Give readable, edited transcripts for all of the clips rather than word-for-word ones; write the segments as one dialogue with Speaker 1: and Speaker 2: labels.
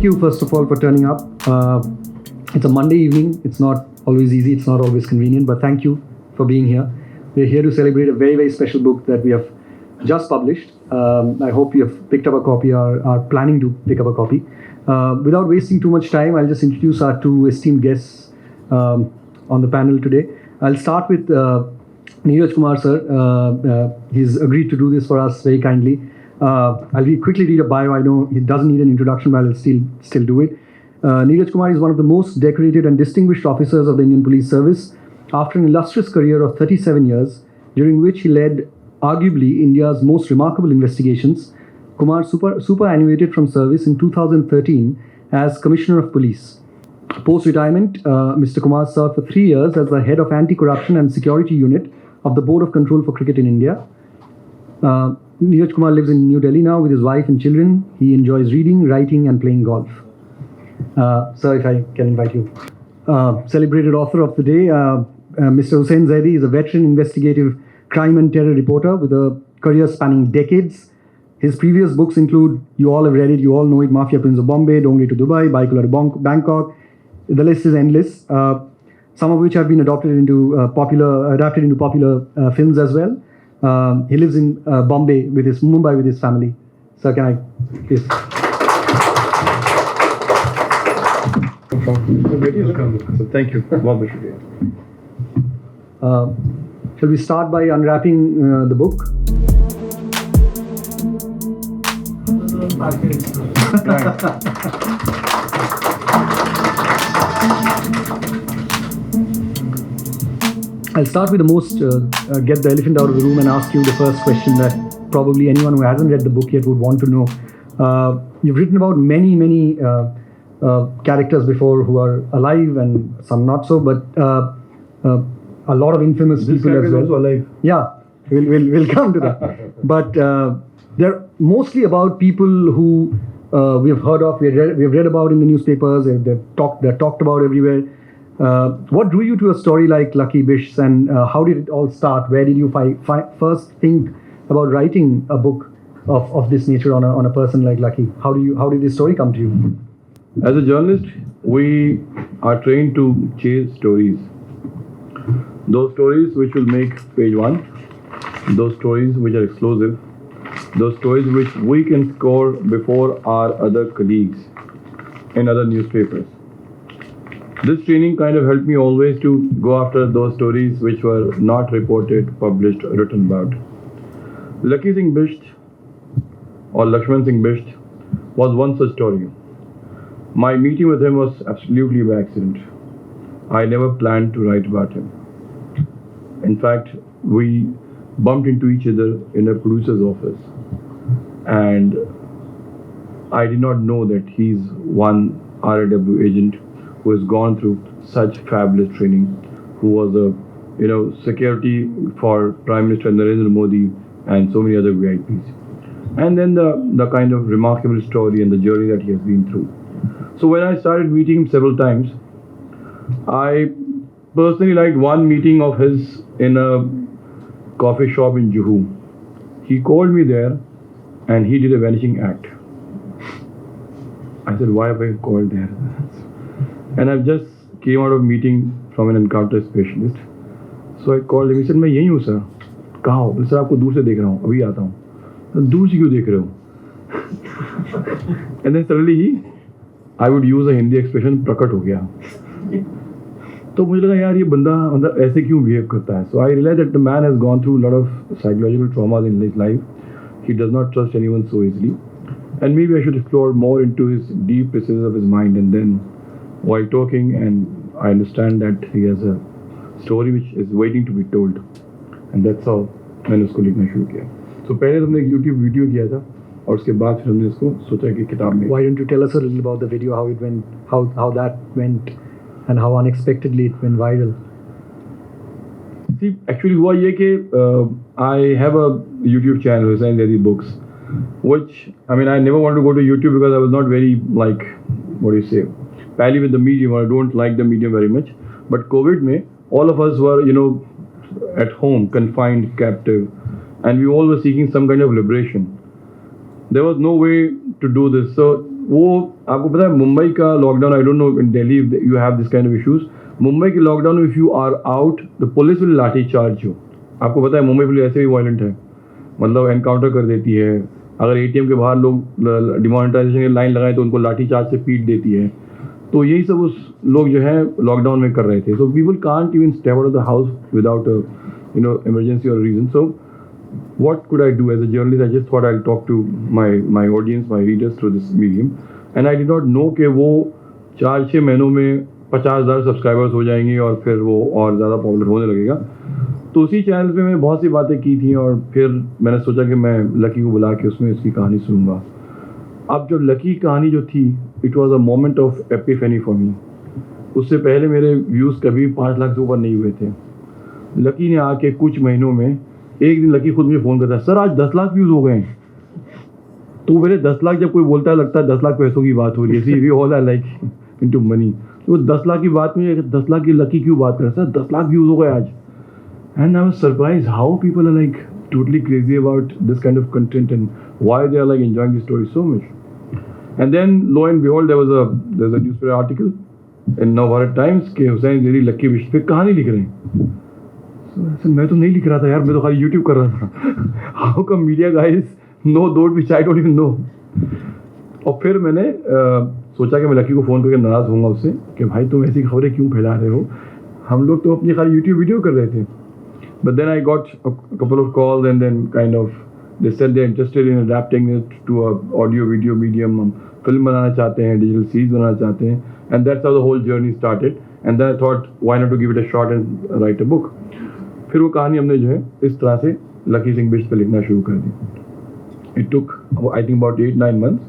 Speaker 1: you first of all for turning up. It's a Monday evening. It's not always easy. It's not always convenient, but thank you for being here. We're here to celebrate a very, very special book that we have just published. I hope you have picked up a copy or are planning to pick up a copy. Without wasting too much time, I'll just introduce our two esteemed guests on the panel today. I'll start with Neeraj Kumar sir. He's agreed to do this for us very kindly. I'll quickly read a bio. I know he doesn't need an introduction, but I'll still do it. Neeraj Kumar is one of the most decorated and distinguished officers of the Indian Police Service. After an illustrious career of 37 years, during which he led arguably India's most remarkable investigations, Kumar superannuated from service in 2013 as Commissioner of Police. Post-retirement, Mr. Kumar served for 3 years as the head of Anti-Corruption and Security Unit of the Board of Control for Cricket in India. Neeraj Kumar lives in New Delhi now with his wife and children. He enjoys reading, writing and playing golf. Sir, if I can invite you. Celebrated author of the day, Mr. Hussain Zaidi is a veteran investigative crime and terror reporter with a career spanning decades. His previous books include, you all have read it, you all know it, Mafia Prince of Bombay, Dongri to Dubai, Bicolor to Bangkok. The list is endless. Some of which have been adapted into popular films as well. He lives in Mumbai with his family. Sir, can I please?
Speaker 2: Welcome. So thank you.
Speaker 1: Shall we start by unwrapping the book? I'll start with the most, get the elephant out of the room and ask you the first question that probably anyone who hasn't read the book yet would want to know. You've written about many characters before who are alive and some not so, but a lot of infamous people as well.
Speaker 2: Also alive.
Speaker 1: Yeah, we'll come to that. But they're mostly about people who we have heard of, we've read about in the newspapers, they're talked about everywhere. What drew you to a story like Lucky Bish, and how did it all start? Where did you first think about writing a book of this nature on a person like Lucky? How did this story come to you?
Speaker 2: As a journalist, we are trained to chase stories. Those stories which will make page one, those stories which are explosive, those stories which we can score before our other colleagues in other newspapers. This training kind of helped me always to go after those stories which were not reported, published, written about. Lucky Singh Bisht or Lakshman Singh Bisht was one such story. My meeting with him was absolutely by accident. I never planned to write about him. In fact, we bumped into each other in a producer's office, and I did not know that he's one RAW agent who has gone through such fabulous training, who was a security for Prime Minister Narendra Modi and so many other VIPs. And then the kind of remarkable story and the journey that he has been through. So when I started meeting him several times, I personally liked one meeting of his in a coffee shop in Juhu. He called me there and he did a vanishing act. I said, why have I called there? And I've just came out of meeting from an encounter specialist. So I called him. He said, मैं यहीं हूँ sir. कहाँ हो? Sir आपको दूर से देख रहा हूँ. अभी आता हूँ. दूर से क्यों देख रहे हो? And then suddenly I would use a Hindi expression, प्रकट हो गया. तो मुझे लगा यार ये बंदा मतलब ऐसे क्यों behave करता है. So I realized that the man has gone through a lot of psychological traumas in his life. He does not trust anyone so easily. And maybe I should explore more into his deep recesses of his mind. And then while talking, and I understand that he has a story which is waiting to be told. And that's how मैंने उसको लिखना शुरू किया. So पहले हमने एक YouTube video किया था और उसके बाद फिर हमने इसको सोचा कि किताब में.
Speaker 1: Why don't you tell us a little about the video, how it went, how that went, and how unexpectedly it went viral?
Speaker 2: See, actually हुआ ये कि I have a YouTube channel, Hussain Zaidi Books, which I mean I never wanted to go to YouTube because I was not very pally with the medium, or I don't like the medium very much. But COVID में all of us were at home, confined, captive, and we all were seeking some kind of liberation. There was no way to do this. So वो आपको पता है मुंबई का lockdown, I don't know in Delhi you have this kind of issues. Mumbai के lockdown में if you are out the police will lathi charge you. आपको पता है मुंबई पुलिस ऐसे भी वायलेंट है, मतलब एनकाउंटर कर देती है. अगर एटीएम के बाहर लोग डिमोनेटाइजेशन की लाइन लगाए तो उनको लाठी चार्ज से पीट देती है. तो यही सब उस लोग जो है लॉकडाउन में कर रहे थे. So people can't even step out of the house without emergency और reason. So what could I do as a journalist? I just thought I'll talk to my audience, my readers through this medium. And I did not know कि वो 4-6 महीनों में 50,000 subscribers हो जाएंगे और फिर वो और ज़्यादा पॉपुलर होने लगेगा. तो उसी चैनल पे मैंने बहुत सी बातें की थी और फिर मैंने सोचा कि मैं लकी को बुला के उसमें इसकी कहानी सुनूंगा. अब जो लकी कहानी जो थी, it was a moment of epiphany for me. उससे पहले मेरे व्यूज़ कभी 5 लाख से ऊपर नहीं हुए थे. लकी ने आके कुछ महीनों में एक दिन लकी खुद मुझे फ़ोन करता है, सर आज 10 लाख व्यूज़ हो गए हैं. तो मेरे 10 लाख जब कोई बोलता है लगता है 10 लाख पैसों की बात हो रही है. See we all are like into money. तो 10 लाख की बात में 10 लाख की लकी क्यों बात कर रहे हैं, सर 10 लाख व्यूज़ हो गए आज. And I was surprise how people are like totally crazy about this kind of content and why they are like enjoying this story so much. And then lo and behold there was a newspaper article in Navbharat Times के Hussain Zaidi lucky wish पे कहानी लिख रहे हैं. Sir मैं तो नहीं लिख रहा था यार, मैं तो खाली यूट्यूब कर रहा था. How come media guys know that which I don't even know. और फिर मैंने सोचा कि मैं लकी को फ़ोन करके नाराज़ होऊंगा उससे कि भाई तुम ऐसी खबरें क्यों फैला रहे हो, हम लोग तो अपनी खाली यूट्यूब वीडियो कर रहे थे. But then I got a couple of calls and then kind of they said they are interested in adapting it to a audio video medium. हम फिल्म बनाना चाहते हैं, डिजिटल सीरीज बनाना चाहते हैं. And that's how the whole journey started. And then I thought why not to give it a shot and write a book. फिर वो कहानी हमने जो है इस तरह से लकी सिंह बिष्ट पे लिखना शुरू कर दी. It took I think about 8-9 months.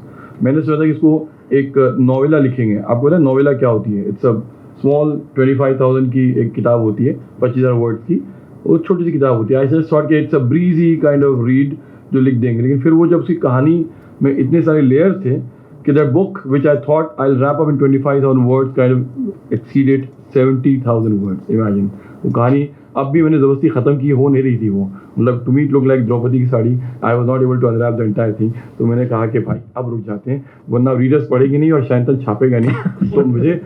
Speaker 2: मैंने सोचा कि इसको एक नॉवेला लिखेंगे. आपको पता है नॉवेला क्या होती है? इट्स अ स्मॉल 25,000 की एक किताब होती है, 25,000 वर्ड्स की. वो छोटी सी किताब होती है. आई जस्ट थॉट कि it's a breezy kind of read जो लिख देंगे. लेकिन फिर वो जब उसकी कहानी में इतने सारे लेयर्स थे कि that book which I thought I will wrap up in 25,000 words kind of exceeded 70,000 words. Imagine वो कहानी अब भी मैंने ज़बरदस्ती ख़त्म की, हो नहीं रही थी वो. मतलब to me it look like Draupadi की sari. I was not able to unwrap the entire thing. तो मैंने कहा कि भाई अब रुक जाते हैं, वरना रीडर्स पढ़ेगी नहीं और शायद छापेगा नहीं. तो मुझे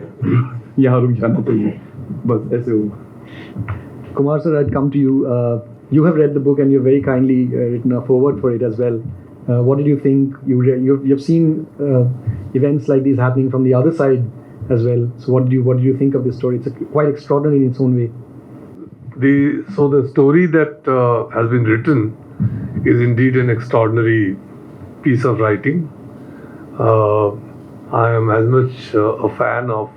Speaker 2: यहाँ रुक जाना चाहिए. बस ऐसे हुआ.
Speaker 1: Kumar sir, I'd come to you. You have read the book and you've very kindly written a foreword for it as well. What did you think? You've seen events like these happening from the other side as well. So what do you think of this story? It's quite extraordinary in its own way.
Speaker 3: So the story that has been written is indeed an extraordinary piece of writing. I am as much a fan of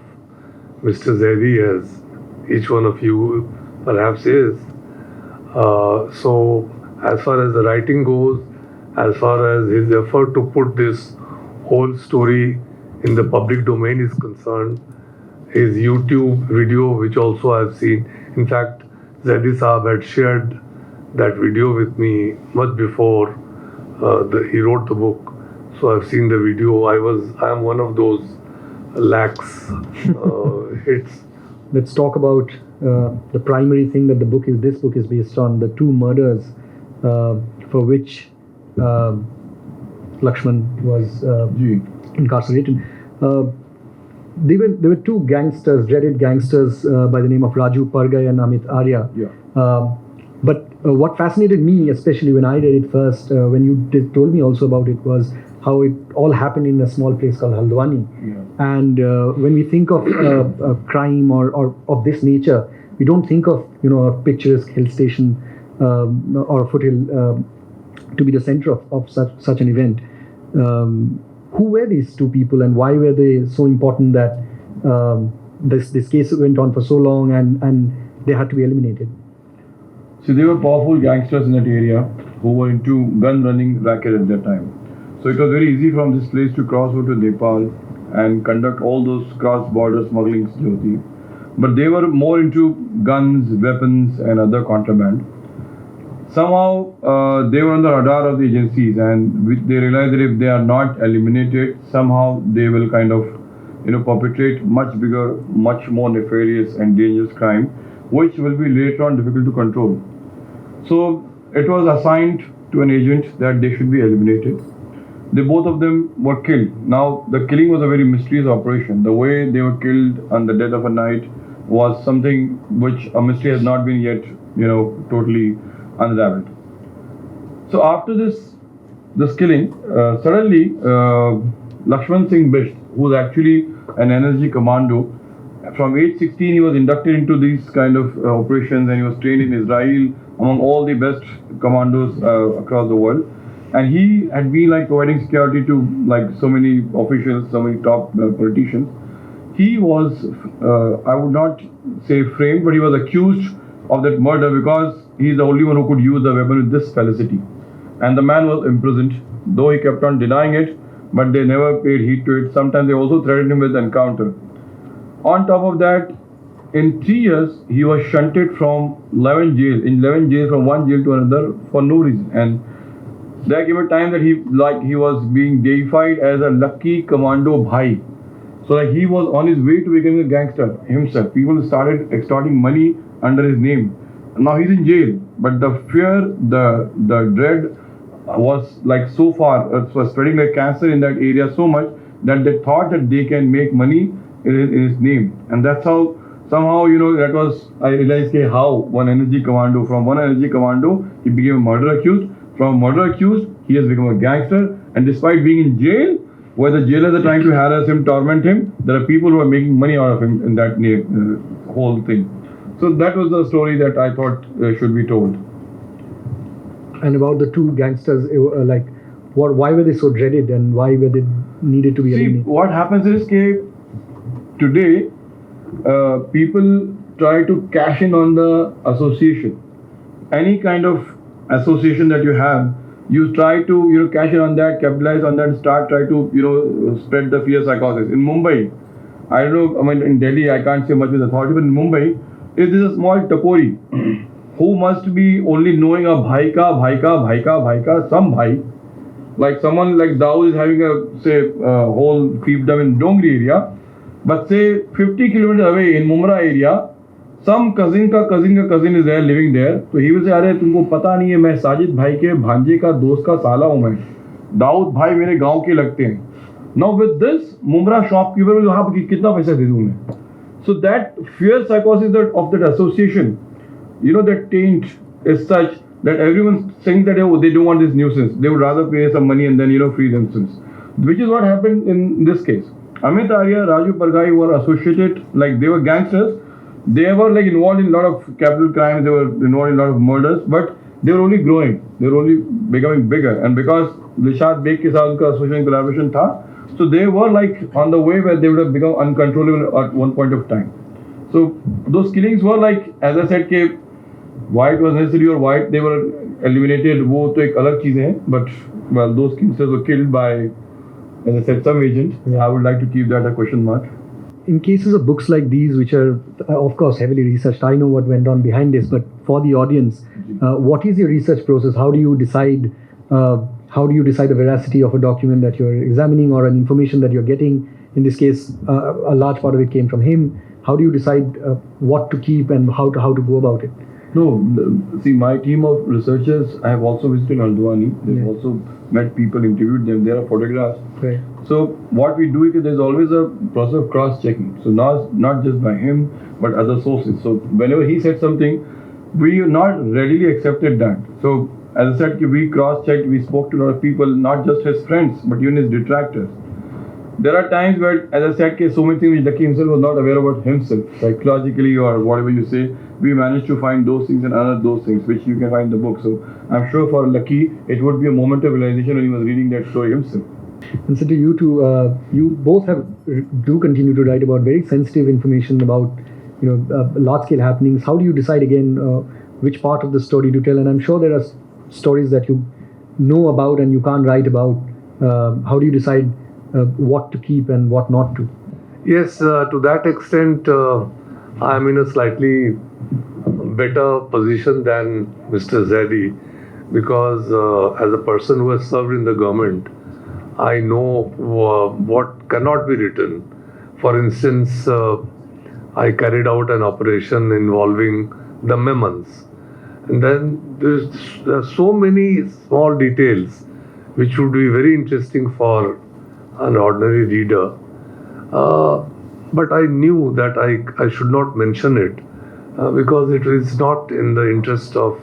Speaker 3: Mr. Zaidi as each one of you perhaps is. So as far as the writing goes, as far as his effort to put this whole story in the public domain is concerned, his YouTube video, which also I've seen. In fact, Zaidi Saab had shared that video with me much before he wrote the book. So I've seen the video. I am one of those lakhs hits.
Speaker 1: Let's talk about the primary thing that this book is based on, the 2 murders for which Lakshman was incarcerated. They were 2 gangsters, dreaded gangsters by the name of Raju Pargai and Amit Arya.
Speaker 2: Yeah.
Speaker 1: But what fascinated me, especially when I read it first, when you told me also about it, was how it all happened in a small place called Haldwani.
Speaker 2: Yeah.
Speaker 1: And when we think of a crime or of this nature, we don't think of a picturesque hill station or a foothill to be the center of such an event. Who were these 2 people and why were they so important that this case went on for so long and they had to be eliminated?
Speaker 2: So they were powerful gangsters in that area who were into gun running racket at that time. So it was very easy from this place to cross over to Nepal and conduct all those cross-border smugglings. But they were more into guns, weapons and other contraband. Somehow they were on the radar of the agencies, and they realized that if they are not eliminated, somehow they will kind of perpetrate much bigger, much more nefarious and dangerous crime, which will be later on difficult to control. So it was assigned to an agent that they should be eliminated. They both of them were killed. Now the killing was a very mysterious operation. The way they were killed on the dead of a night was something which a mystery has not been yet, totally unraveled. So after this killing, suddenly Lakshman Singh Bisht, who was actually an energy commando, from age 16 he was inducted into these kind of operations, and he was trained in Israel among all the best commandos across the world. And he had been like providing security to like so many officials, so many top politicians. He was, I would not say framed, but he was accused of that murder because he's the only one who could use the weapon with this felicity. And the man was imprisoned, though he kept on denying it, but they never paid heed to it. Sometimes they also threatened him with encounter. On top of that, in 3 years, he was shunted from 11 jails, from one jail to another for no reason. And there came a time that he was being deified as a lucky commando bhai. So like he was on his way to becoming a gangster himself. People started extorting money under his name. Now he's in jail, but the fear, the dread was like so far, it was spreading like cancer in that area so much that they thought that they can make money in his name. And that's how somehow, that was, I realized how from one energy commando, he became a murder accused. From a murder accused, he has become a gangster. And despite being in jail, where the jailers are trying to harass him, torment him, there are people who are making money out of him in that whole thing. So that was the story that I thought should be told.
Speaker 1: And about the two gangsters, why were they so dreaded and why were they needed to be eliminated?
Speaker 2: What happens is today people try to cash in on the association. Any kind of association that you have, you try to cash in on that, capitalize on that, try to spread the fear psychosis. In Mumbai, I don't know, in Delhi I can't say much with authority, but in Mumbai, if there's a small tapori who must be only knowing a bhai ka, some bhai, like someone like Dawood is having a whole fiefdom in Dongri area, but say 50 kilometers away in Mumra area, some cousin is there living there. So he will say, अरे तुमको पता नहीं है मैं साजिद भाई के भांजे का दोस्त का साला हूँ मैं. दाऊद भाई मेरे गांव के लगते हैं. Now with this, Mumra shopkeeper will हाँ कितना पैसा दे दूँ मैं. So that fear psychosis of that association, that taint is such that everyone thinks that they don't want this nuisance. They would rather pay some money and then free themselves. Which is what happened in this case. Amit Arya, Raju Pargai were associated, like they were gangsters. They were like involved in a lot of capital crimes, they were involved in a lot of murders, but they were only growing, they were only becoming bigger. And because Lishad Beg ke saath unka association collaboration tha, so they were like on the way where they would have become uncontrollable at one point of time. So those killings were like, as I said, why it was necessary or why they were eliminated, wo to ek alag cheeze hai, but well, those gangsters were killed by, as I said, some agent. I would like to keep that a question mark.
Speaker 1: In cases of books like these, which are of course heavily researched, I know what went on behind this, but for the audience, what is your research process? How do you decide the veracity of a document that you're examining or an information that you're getting? In this case, a large part of it came from him. How do you decide what to keep and how to go about it?
Speaker 2: No, see, my team of researchers, I have also visited Haldwani. They've also met people, interviewed them. There are photographs.
Speaker 1: Right.
Speaker 2: So what we do is there's always a process of cross-checking. So not just by him, but other sources. So whenever he said something, we not readily accepted that. So as I said, we cross-checked, we spoke to a lot of people, not just his friends, but even his detractors. There are times where, as I said, so many things which Lucky himself was not aware about himself, psychologically or whatever you say, we managed to find those things and unearth those things, which you can find in the book. So I'm sure for Lucky, it would be a moment of realization when he was reading that story himself.
Speaker 1: And so to you two, you both do continue to write about very sensitive information about large-scale happenings. How do you decide again which part of the story to tell? And I'm sure there are stories that you know about and you can't write about. How do you decide what to keep and what not to?
Speaker 3: Yes, to that extent, I'm in a slightly better position than Mr. Zaidi, because as a person who has served in the government, I know what cannot be written. For instance, I carried out an operation involving the Memons. And then there are so many small details which would be very interesting for an ordinary reader. But I knew that I should not mention it because it is not in the interest of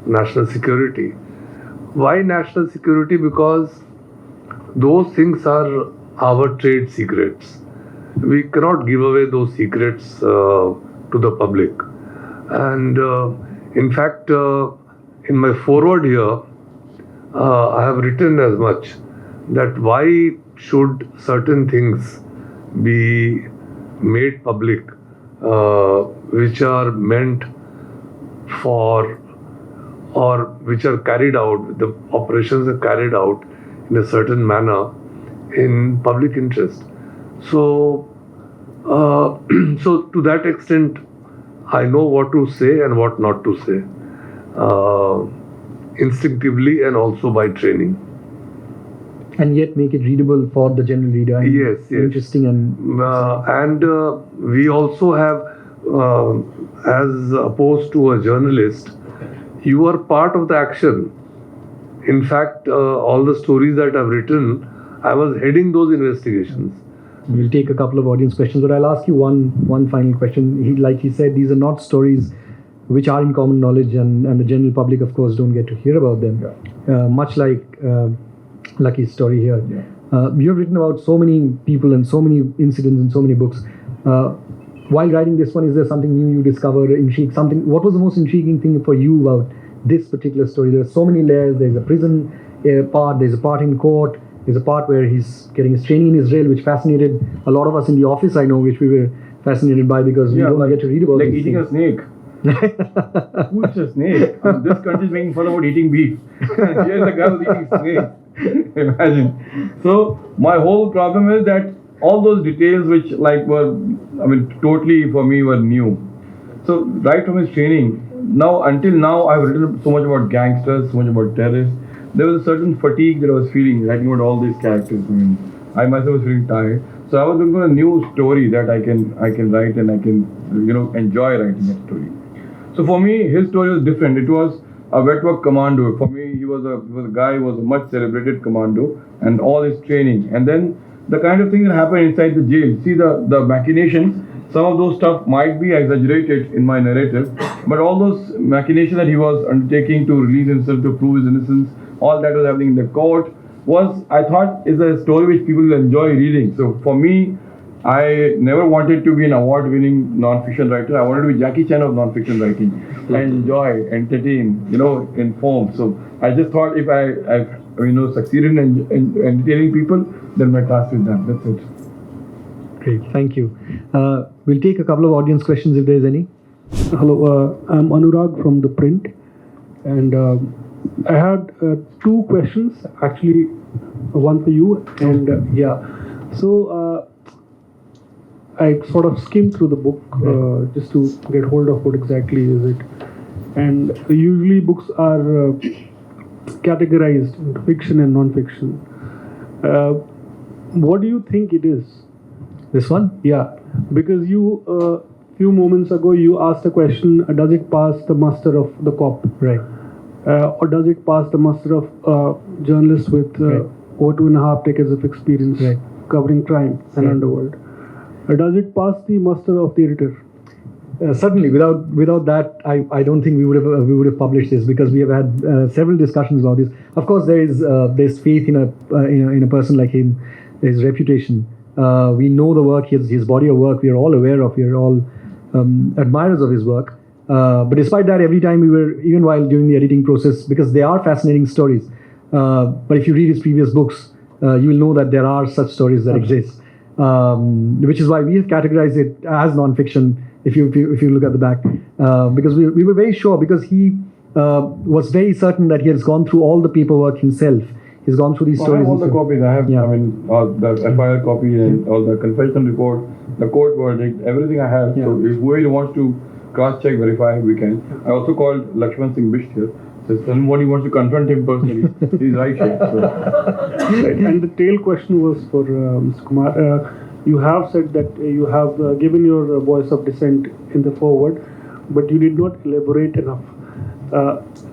Speaker 3: national security. Why national security? Because those things are our trade secrets. We cannot give away those secrets to the public. And in fact, in my foreword here, I have written as much that why should certain things be made public which are meant for or which are carried out, the operations are carried out in a certain manner in public interest. So, so to that extent, I know what to say and what not to say, instinctively and also by training.
Speaker 1: And yet make it readable for the general reader. And
Speaker 3: Yes, yes.
Speaker 1: Interesting and
Speaker 3: we also have, as opposed to a journalist, you are part of the action. In fact, all the stories that I've written, I was heading those investigations.
Speaker 1: We'll take a couple of audience questions, but I'll ask you one final question. Like he said, these are not stories which are in common knowledge, and the general public, of course, don't get to hear about them.
Speaker 2: Yeah.
Speaker 1: Much like Lucky's story here.
Speaker 2: Yeah.
Speaker 1: You've written about so many people and so many incidents and so many books. While writing this one, is there something new you discovered, intriguing? What was the most intriguing thing for you about this particular story? There are so many layers. There's a prison part. There's a part in court. There's a part where he's getting his training in Israel, which fascinated a lot of us in the office, I know, which we were fascinated by because we don't get to read about
Speaker 2: like
Speaker 1: these
Speaker 2: eating
Speaker 1: things.
Speaker 2: a snake. Who eats a snake? This country is making fun about eating beef. Here's a guy who's eating snake. Imagine. So my whole problem is that all those details which totally for me were new. So right from his training, until now I've written so much about gangsters, so much about terrorists. There was a certain fatigue that I was feeling writing about all these characters. I myself was feeling tired. So I was looking for a new story that I can write and I can enjoy writing that story. So for me, his story was different. It was a wet work commando. For me, he was a guy who was a much celebrated commando and all his training. And then the kind of thing that happened inside the jail. See the machinations. Some of those stuff might be exaggerated in my narrative, but all those machinations that he was undertaking to release himself, to prove his innocence, all that was happening in the court, I thought is a story which people will enjoy reading. So for me, I never wanted to be an award-winning non-fiction writer. I wanted to be Jackie Chan of non-fiction writing. I enjoy, entertain, inform. So I just thought if I succeeded in entertaining people, then my task is done. That's it.
Speaker 1: Great, thank you. We'll take a couple of audience questions if there's any.
Speaker 4: Hello, I'm Anurag from The Print, and I had two questions, actually, one for you, and so I sort of skimmed through the book just to get hold of what exactly is it, and usually books are categorized into fiction and non-fiction. What do you think it is?
Speaker 1: This one?
Speaker 4: Yeah, because you few moments ago you asked a question: does it pass the muster of the cop?
Speaker 1: Right.
Speaker 4: Or does it pass the muster of journalists with over 2.5 decades of experience covering crime and underworld? Does it pass the muster of the editor?
Speaker 1: Certainly, without that, I don't think we would have published this, because we have had several discussions about this. Of course, there's faith in a person like him, his reputation. We know the work, his body of work. We are all aware of. We are all admirers of his work. But despite that, every time even while during the editing process, because they are fascinating stories. But if you read his previous books, you will know that there are such stories that exist. Which is why we have categorized it as non-fiction. If you look at the back, because we were very sure, because he was very certain that he has gone through all the paperwork himself. He's gone through these stories.
Speaker 2: I have all the copies. I have,
Speaker 1: Yeah.
Speaker 2: all the FIR copy and all the confession report, the court verdict, everything I have.
Speaker 1: Yeah.
Speaker 2: So if whoever wants to cross-check, verify, we can. I also called Lakshman Singh Bisht here. So if somebody wants to confront him personally, he's right here. So.
Speaker 4: Right. And the tail question was for Mr. Kumar. You have said that you have given your voice of dissent in the foreword, but you did not elaborate enough.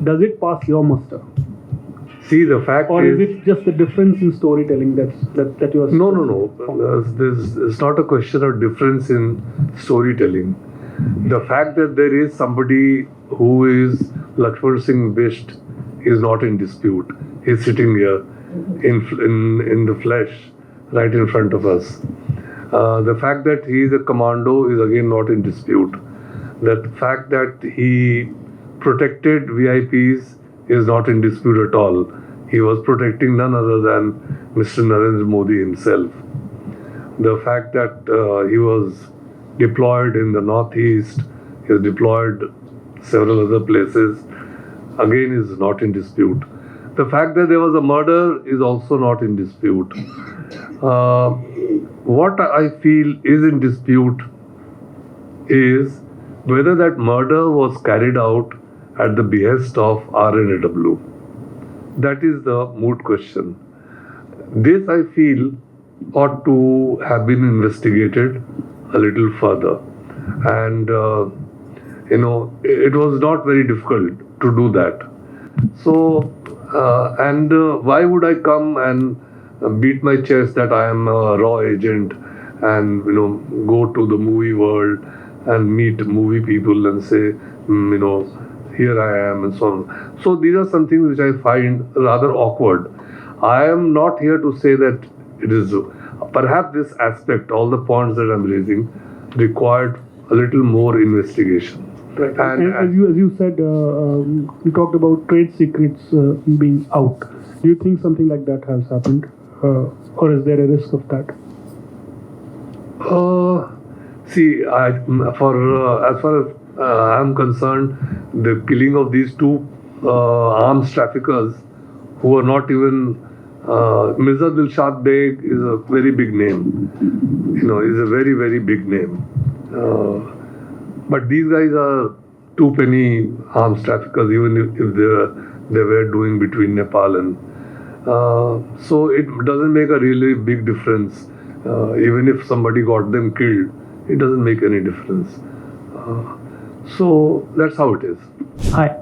Speaker 4: Does it pass your muster?
Speaker 3: See, the fact
Speaker 4: Or is it just the difference in storytelling that you are?
Speaker 3: No. It's not a question of difference in storytelling. The fact that there is somebody who is Lakshman Singh Bisht is not in dispute. He's sitting here in the flesh, right in front of us. The fact that he is a commando is again not in dispute. The fact that he protected VIPs is not in dispute at all. He was protecting none other than Mr. Narendra Modi himself. The fact that he was deployed in the northeast, he was deployed several other places, again is not in dispute. The fact that there was a murder is also not in dispute. What I feel is in dispute is whether that murder was carried out at the behest of RNAW. That is the moot question. This, I feel, ought to have been investigated a little further. And, it was not very difficult to do that. So, why would I come and beat my chest that I am a raw agent and, go to the movie world and meet movie people and say, here I am and so on. So these are some things which I find rather awkward. I am not here to say that it is, perhaps this aspect, all the points that I'm raising, required a little more investigation.
Speaker 4: Right. And as you said, you talked about trade secrets being out. Do you think something like that has happened? Or is there a risk of that?
Speaker 3: See, as far as I'm concerned, the killing of these two arms traffickers who are not even Mirza Dilshad Beg is a very big name. Is a very, very big name. But these guys are two penny arms traffickers, even if they were doing between Nepal and. So it doesn't make a really big difference. Even if somebody got them killed, it doesn't make any difference. So that's how it is.
Speaker 5: Hi,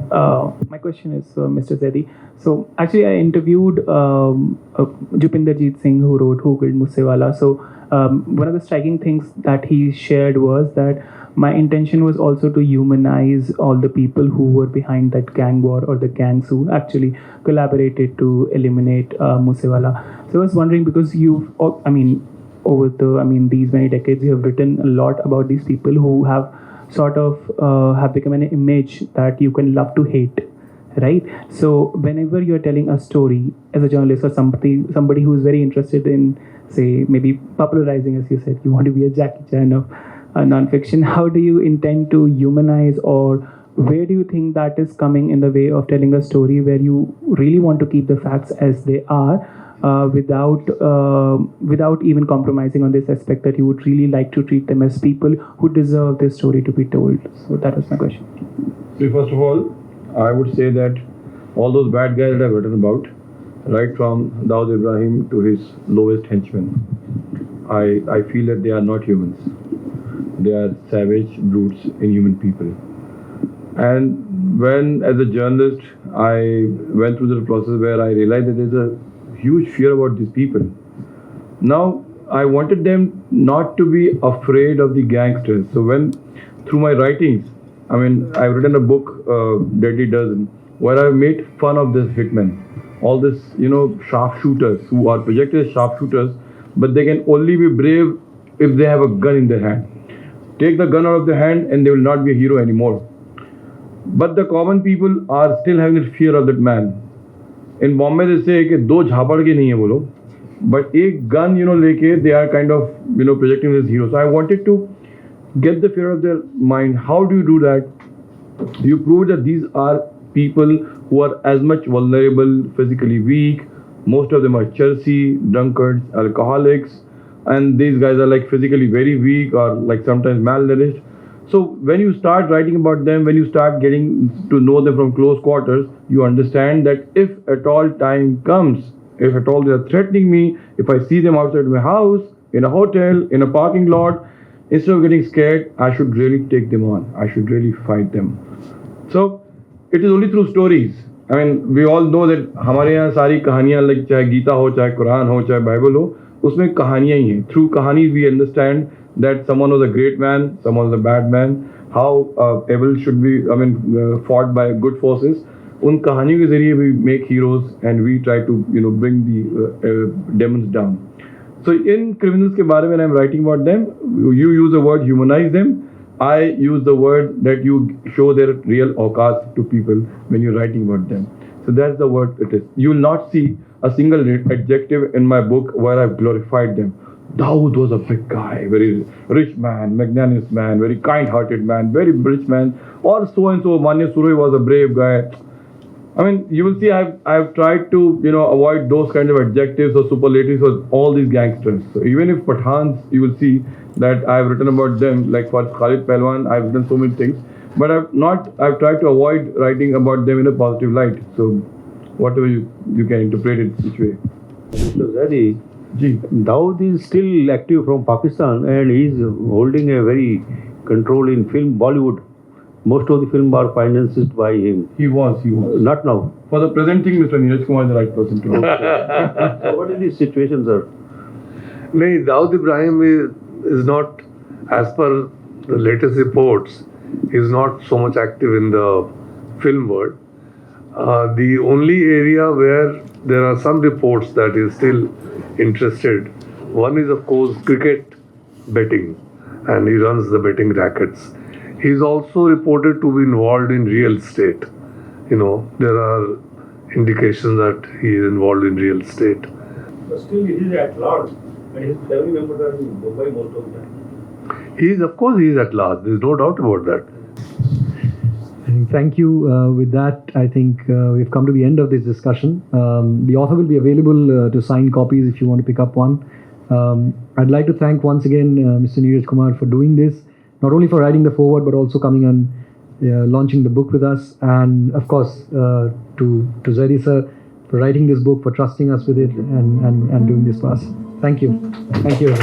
Speaker 5: my question is Mr. Zaidi. So actually, I interviewed Jupinderjeet Singh, who wrote "Who Killed Moosewala." So one of the striking things that he shared was that my intention was also to humanize all the people who were behind that gang war, or the gangs who actually collaborated to eliminate Moosewala. So I was wondering, because these many decades, you have written a lot about these people who have sort of have become an image that you can love to hate, right? So whenever you're telling a story as a journalist, or somebody who is very interested in, say, maybe popularizing, as you said, you want to be a Jackie Chan of non-fiction, how do you intend to humanize, or where do you think that is coming in the way of telling a story where you really want to keep the facts as they are, without even compromising on this aspect that you would really like to treat them as people who deserve this story to be told? So that was my question.
Speaker 2: So first of all, I would say that all those bad guys that I've written about, right from Dawood Ibrahim to his lowest henchman, I feel that they are not humans. They are savage brutes, inhuman people. And when, as a journalist, I went through the process where I realized that there's a huge fear about these people. Now, I wanted them not to be afraid of the gangsters. So through my writings, I've written a book, Deadly Dozen, where I've made fun of this hitmen. All this, sharpshooters who are projected as sharpshooters, but they can only be brave if they have a gun in their hand. Take the gun out of their hand and they will not be a hero anymore. But the common people are still having a fear of that man. In Bombay they say कि दो झापड़ के नहीं है वो लोग, but एक gun लेके they are kind of projecting this hero. So I wanted to get the fear of their mind. How do you do that? You prove that these are people who are as much vulnerable, physically weak. Most of them are Chelsea, drunkards, alcoholics, and these guys are like physically very weak or like sometimes malnourished. So when you start writing about them, when you start getting to know them from close quarters, you understand that if at all time comes, if at all they are threatening me, if I see them outside my house, in a hotel, in a parking lot, instead of getting scared, I should really take them on. I should really fight them. So it is only through stories I mean, we all know that हमारे यहाँ सारी कहानियाँ like चाहे गीता हो, चाहे कुरान हो, चाहे Bible हो, उसमें कहानियाँ ही हैं. Through कहानी we understand that someone was a great man, someone was a bad man, how evil should be, fought by good forces. उन कहानियों के जरिए we make heroes and we try to bring the demons down. So in criminals के बारे में I'm writing about them, you use the word humanize them. I use the word that you show their real awqat to people when you're writing about them. So that's the word it is. You will not see a single adjective in my book where I've glorified them. Dawood was a big guy, very rich man, magnanimous man, very kind-hearted man, very rich man. Or so and so, Manya Suroi was a brave guy. I mean, you will see I've tried to avoid those kind of adjectives or superlatives for all these gangsters. So even if Pathans, you will see that I've written about them, like for Khalid Pelwan, I've written so many things, but I've tried to avoid writing about them in a positive light. So whatever you can interpret it which way.
Speaker 6: So Zaidi,
Speaker 2: Ji.
Speaker 6: Dawood is still active from Pakistan and he is holding a very control in film Bollywood. Most of the film are financed by him.
Speaker 2: He was.
Speaker 6: Not now.
Speaker 2: For the present thing, Mr. Neeraj Kumar is the right person to answer.
Speaker 6: So what is the situation, sir?
Speaker 3: No, Dawood Ibrahim is not, as per the latest reports, is not so much active in the film world. The only area where there are some reports that is still interested, one is of course cricket betting, and he runs the betting rackets. He is also reported to be involved in real estate. There are indications that he is involved in real estate.
Speaker 6: But still, he is at large, and his family members are in Mumbai most of the time.
Speaker 3: He is at large. There is no doubt about that.
Speaker 1: Thank you. With that, I think we've come to the end of this discussion. The author will be available to sign copies if you want to pick up one. I'd like to thank once again Mr. Neeraj Kumar for doing this, not only for writing the foreword, but also coming and launching the book with us. And of course, to Zaidi sir for writing this book, for trusting us with it and doing this for us. Thank you. Thank you.